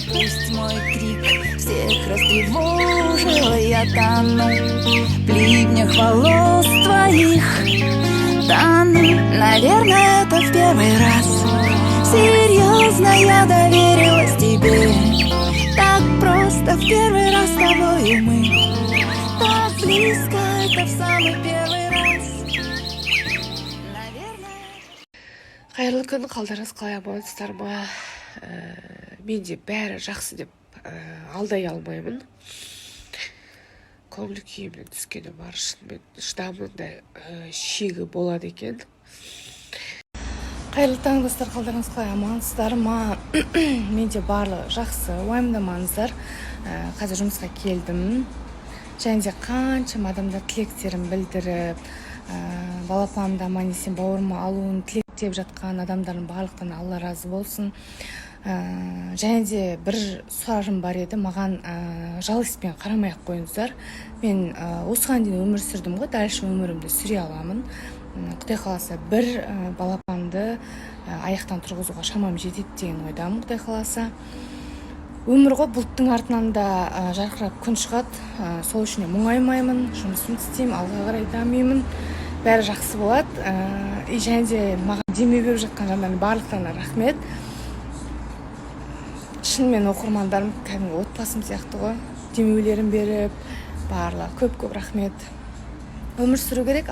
Пусть мой крик всех растревожил, я тону в ливнях волос твоих. Тону, наверное, это в первый раз. Серьезно я доверилась тебе. Так просто в первый раз с тобой мы. Так близко, это в самый первый раз. Наверное. Қайырлы күн, қалдарыңыз қалай, амансыздар ма? Менде бәрі жақсы деп алдай алмаймын. Көңіл күйімнің түскені бар, шынымен шыдамның да шегі болады екен. Қайырлы таң, достар, қалдарыңыз қалай, амансыздар ма? Менде барлығы жақсы, уайымдамаңыздар. Қазір жұмысқа келдім. Және де қаншама адамдар тілектерін білдіріп, балапанымды аман есен бауырыма алуын тілектеп жатқан адамдардың барлықтан Алла разы болсын. Және де бір сұрағым бар еді, маған жал іспен қарамай-ақ қойыңыздар. Мен осыған дейін өмір сүрдім ғой, дальше өмірімді сүре аламын. Құдай қаласа бір балапанды аяқтан тұрғызуға шамам жетеді деген ойдамын, Құдай қаласа. Өмір ғой, бұлттың артынан да жарқырап күн шығады. Сол үшін мұңаймаймын, жұмысымды істеймін, алға қарай дамимын. Бәрі жақсы болады. Және де маған демеу беріп жатқан жандардың барлықтарына рахмет. Шынымен оқырмандарым кәдімгі отбасым сияқты ғой. Демеулерін беріп, барлығы көп-көп рахмет. Өмір сүру керек.